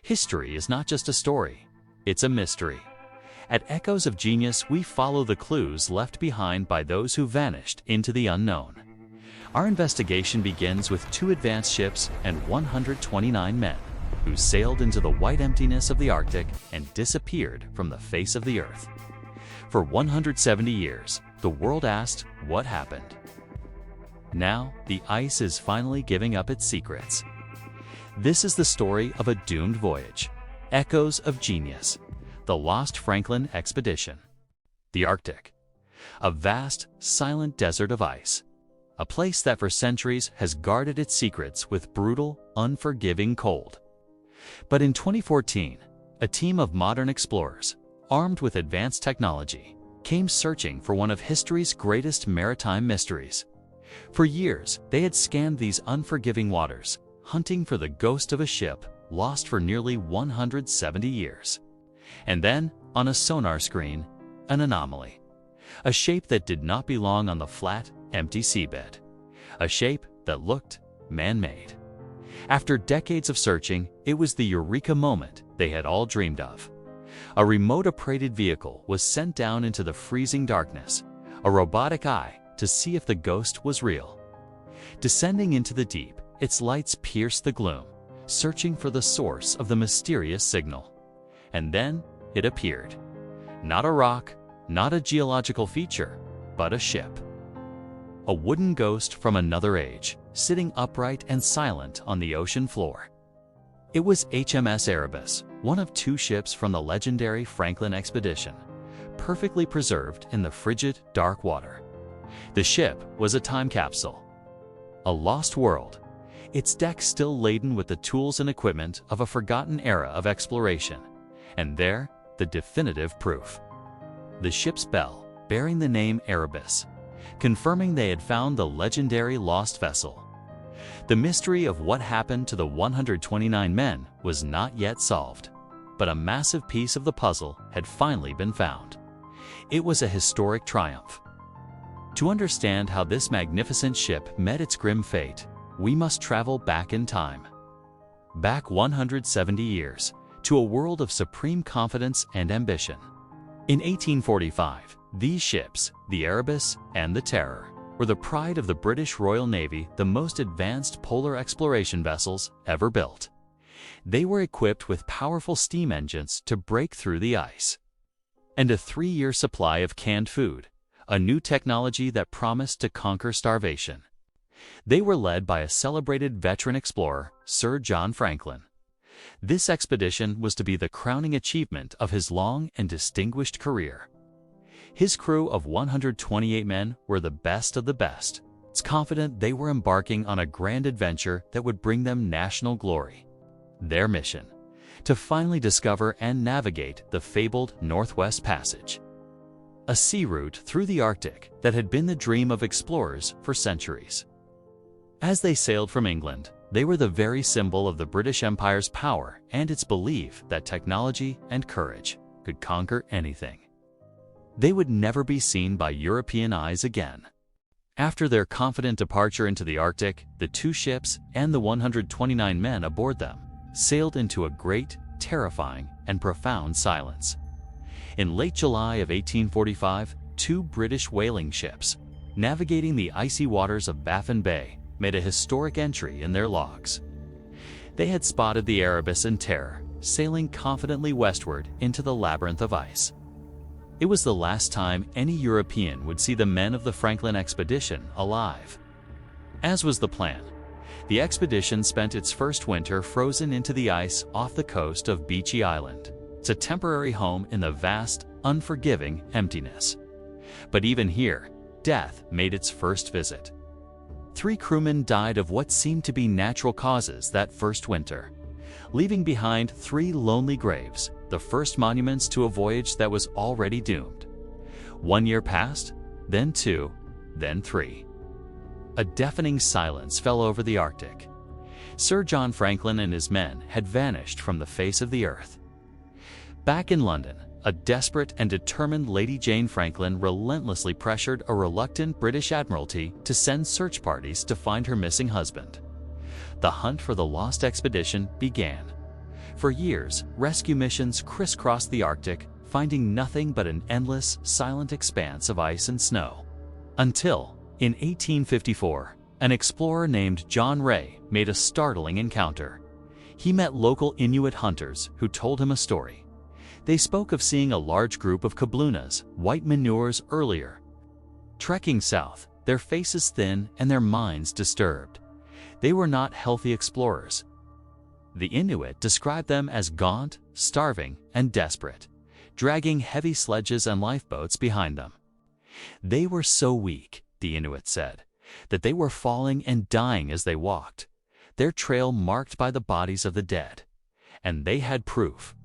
History is not just a story, it's a mystery. At Echoes of Genius, we follow the clues left behind by those who vanished into the unknown. Our investigation begins with 2 advanced ships and 129 men who sailed into the white emptiness of the Arctic and disappeared from the face of the Earth. For 170 years, the world asked, what happened? Now, the ice is finally giving up its secrets. This is the story of a doomed voyage. Echoes of Genius, the Lost Franklin Expedition. The Arctic, a vast, silent desert of ice. A place that for centuries has guarded its secrets with brutal, unforgiving cold. But in 2014, a team of modern explorers, armed with advanced technology, came searching for one of history's greatest maritime mysteries. For years, they had scanned these unforgiving waters, hunting for the ghost of a ship lost for nearly 170 years. And then, on a sonar screen, an anomaly. A shape that did not belong on the flat, empty seabed. A shape that looked man-made. After decades of searching, it was the eureka moment they had all dreamed of. A remote-operated vehicle was sent down into the freezing darkness, a robotic eye to see if the ghost was real. Descending into the deep, its lights pierced the gloom, searching for the source of the mysterious signal. And then it appeared. Not a rock, not a geological feature, but a ship. A wooden ghost from another age, sitting upright and silent on the ocean floor. It was HMS Erebus, one of 2 ships from the legendary Franklin expedition, perfectly preserved in the frigid, dark water. The ship was a time capsule. A lost world, its deck still laden with the tools and equipment of a forgotten era of exploration. And there, the definitive proof. The ship's bell, bearing the name Erebus, confirming they had found the legendary lost vessel. The mystery of what happened to the 129 men was not yet solved, but a massive piece of the puzzle had finally been found. It was a historic triumph. To understand how this magnificent ship met its grim fate, we must travel back in time. Back 170 years, to a world of supreme confidence and ambition. In 1845, these ships, the Erebus and the Terror, were the pride of the British Royal Navy, the most advanced polar exploration vessels ever built. They were equipped with powerful steam engines to break through the ice. And a 3-year supply of canned food, a new technology that promised to conquer starvation. They were led by a celebrated veteran explorer, Sir John Franklin. This expedition was to be the crowning achievement of his long and distinguished career. His crew of 128 men were the best of the best. It's confident they were embarking on a grand adventure that would bring them national glory. Their mission: to finally discover and navigate the fabled Northwest Passage, a sea route through the Arctic that had been the dream of explorers for centuries. As they sailed from England, they were the very symbol of the British Empire's power and its belief that technology and courage could conquer anything. They would never be seen by European eyes again. After their confident departure into the Arctic, the 2 ships and the 129 men aboard them sailed into a great, terrifying, and profound silence. In late July of 1845, 2 British whaling ships, navigating the icy waters of Baffin Bay, made a historic entry in their logs. They had spotted the Erebus and Terror, sailing confidently westward into the labyrinth of ice. It was the last time any European would see the men of the Franklin expedition alive. As was the plan, the expedition spent its first winter frozen into the ice off the coast of Beechey Island. It's a temporary home in the vast, unforgiving emptiness. But even here, death made its first visit. 3 crewmen died of what seemed to be natural causes that first winter, leaving behind 3 lonely graves, the first monuments to a voyage that was already doomed. 1 year passed, then 2, then 3. A deafening silence fell over the Arctic. Sir John Franklin and his men had vanished from the face of the earth. Back in London, a desperate and determined Lady Jane Franklin relentlessly pressured a reluctant British Admiralty to send search parties to find her missing husband. The hunt for the lost expedition began. For years, rescue missions crisscrossed the Arctic, finding nothing but an endless, silent expanse of ice and snow. Until, in 1854, an explorer named John Ray made a startling encounter. He met local Inuit hunters who told him a story. They spoke of seeing a large group of kablunas, white manures, earlier. Trekking south, their faces thin and their minds disturbed. They were not healthy explorers. The Inuit described them as gaunt, starving, and desperate, dragging heavy sledges and lifeboats behind them. They were so weak, the Inuit said, that they were falling and dying as they walked, their trail marked by the bodies of the dead. And they had proof.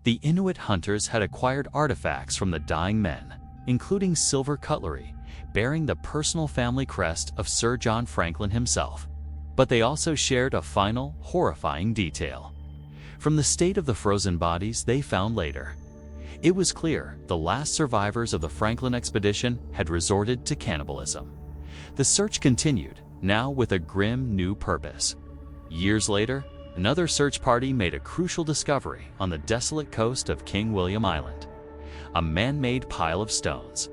The Inuit hunters had acquired artifacts from the dying men, including silver cutlery, bearing the personal family crest of Sir John Franklin himself. But they also shared a final, horrifying detail. From the state of the frozen bodies they found later, it was clear the last survivors of the Franklin expedition had resorted to cannibalism. The search continued, now with a grim new purpose. Years later, another search party made a crucial discovery on the desolate coast of King William Island, a man-made pile of stones.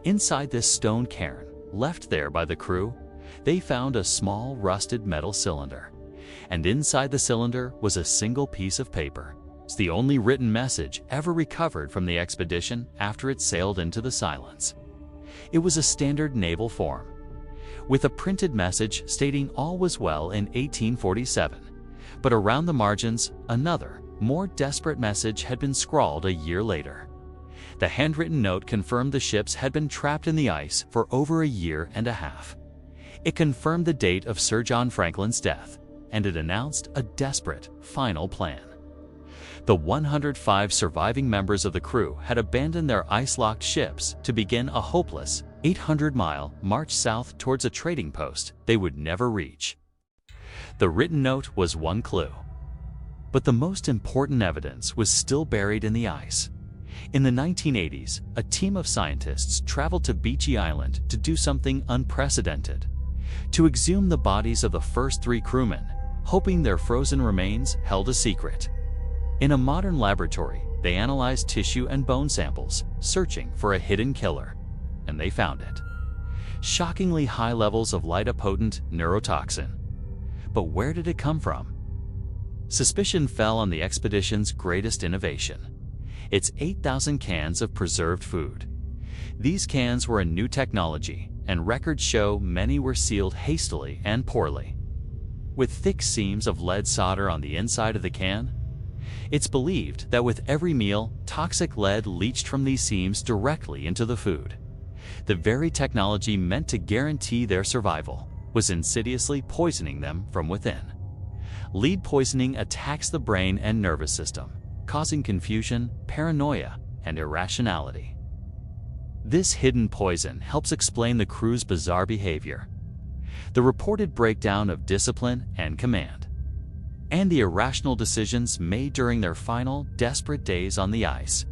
Inside this stone cairn, left there by the crew, they found a small rusted metal cylinder. And inside the cylinder was a single piece of paper. It's the only written message ever recovered from the expedition after it sailed into the silence. It was a standard naval form, with a printed message stating all was well in 1847. But around the margins, another, more desperate message had been scrawled a year later. The handwritten note confirmed the ships had been trapped in the ice for over a year and a half. It confirmed the date of Sir John Franklin's death, and it announced a desperate, final plan. The 105 surviving members of the crew had abandoned their ice-locked ships to begin a hopeless, 800-mile march south towards a trading post they would never reach. The written note was one clue. But the most important evidence was still buried in the ice. In the 1980s, a team of scientists traveled to Beechy Island to do something unprecedented: to exhume the bodies of the first 3 crewmen, hoping their frozen remains held a secret. In a modern laboratory, they analyzed tissue and bone samples, searching for a hidden killer, and they found it. Shockingly high levels of lidopotent neurotoxin. But where did it come from? Suspicion fell on the expedition's greatest innovation: its 8,000 cans of preserved food. These cans were a new technology, and records show many were sealed hastily and poorly, with thick seams of lead solder on the inside of the can. It's believed that with every meal, toxic lead leached from these seams directly into the food. The very technology meant to guarantee their survival was insidiously poisoning them from within. Lead poisoning attacks the brain and nervous system, causing confusion, paranoia, and irrationality. This hidden poison helps explain the crew's bizarre behavior, the reported breakdown of discipline and command, and the irrational decisions made during their final, desperate days on the ice.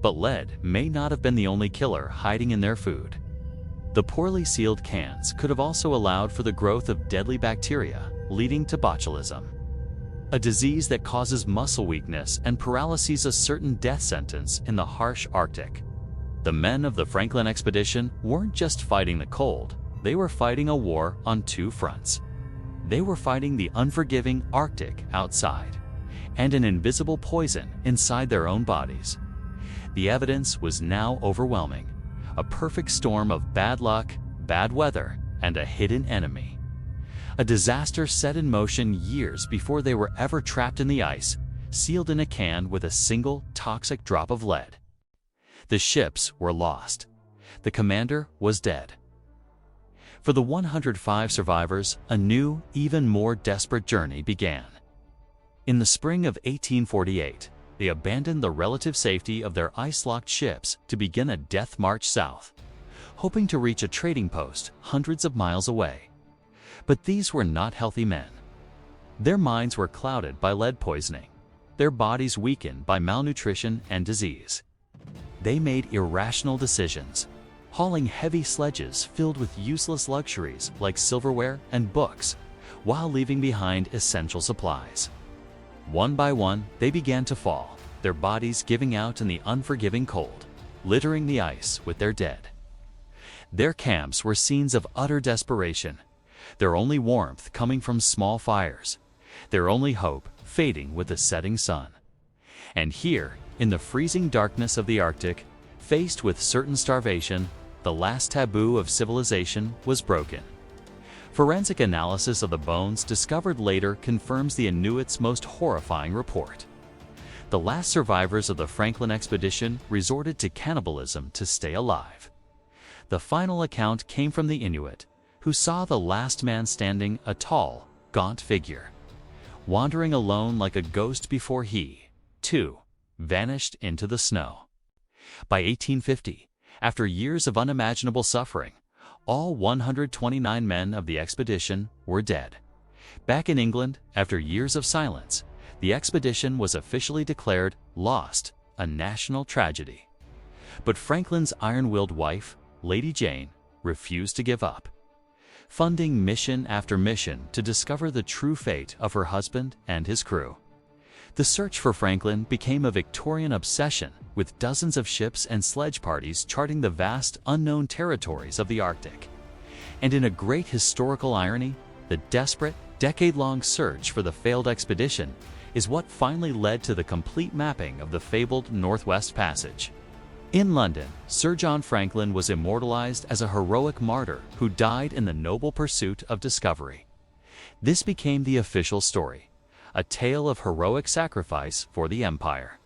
But lead may not have been the only killer hiding in their food. The poorly sealed cans could have also allowed for the growth of deadly bacteria, leading to botulism, a disease that causes muscle weakness and paralyses, a certain death sentence in the harsh Arctic. The men of the Franklin expedition weren't just fighting the cold, they were fighting a war on 2 fronts. They were fighting the unforgiving Arctic outside, and an invisible poison inside their own bodies. The evidence was now overwhelming: a perfect storm of bad luck, bad weather, and a hidden enemy. A disaster set in motion years before they were ever trapped in the ice, sealed in a can with a single toxic drop of lead. The ships were lost. The commander was dead. For the 105 survivors, a new, even more desperate journey began. In the spring of 1848, they abandoned the relative safety of their ice-locked ships to begin a death march south, hoping to reach a trading post hundreds of miles away. But these were not healthy men. Their minds were clouded by lead poisoning, their bodies weakened by malnutrition and disease. They made irrational decisions, hauling heavy sledges filled with useless luxuries like silverware and books, while leaving behind essential supplies. One by one, they began to fall, their bodies giving out in the unforgiving cold, littering the ice with their dead. Their camps were scenes of utter desperation, their only warmth coming from small fires, their only hope fading with the setting sun. And here, in the freezing darkness of the Arctic, faced with certain starvation, the last taboo of civilization was broken. Forensic analysis of the bones discovered later confirms the Inuits' most horrifying report. The last survivors of the Franklin expedition resorted to cannibalism to stay alive. The final account came from the Inuit, who saw the last man standing, a tall, gaunt figure, wandering alone like a ghost before he, too, vanished into the snow. By 1850, after years of unimaginable suffering, all 129 men of the expedition were dead. Back in England, after years of silence, the expedition was officially declared lost, a national tragedy. But Franklin's iron-willed wife, Lady Jane, refused to give up, funding mission after mission to discover the true fate of her husband and his crew. The search for Franklin became a Victorian obsession, with dozens of ships and sledge parties charting the vast, unknown territories of the Arctic. And in a great historical irony, the desperate, decade-long search for the failed expedition is what finally led to the complete mapping of the fabled Northwest Passage. In London, Sir John Franklin was immortalized as a heroic martyr who died in the noble pursuit of discovery. This became the official story, a tale of heroic sacrifice for the Empire.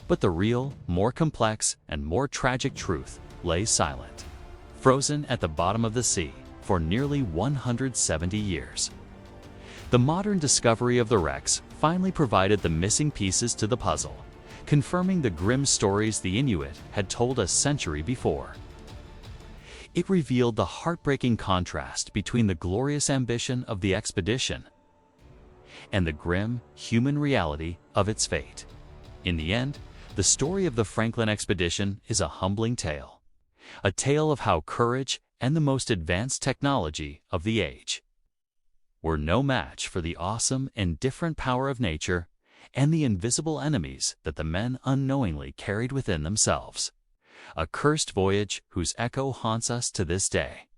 But the real, more complex, and more tragic truth lay silent, frozen at the bottom of the sea for nearly 170 years. The modern discovery of the wrecks finally provided the missing pieces to the puzzle, confirming the grim stories the Inuit had told a century before. It revealed the heartbreaking contrast between the glorious ambition of the expedition and the grim, human reality of its fate. In the end, the story of the Franklin expedition is a humbling tale, a tale of how courage and the most advanced technology of the age were no match for the awesome, indifferent power of nature and the invisible enemies that the men unknowingly carried within themselves. A cursed voyage whose echo haunts us to this day.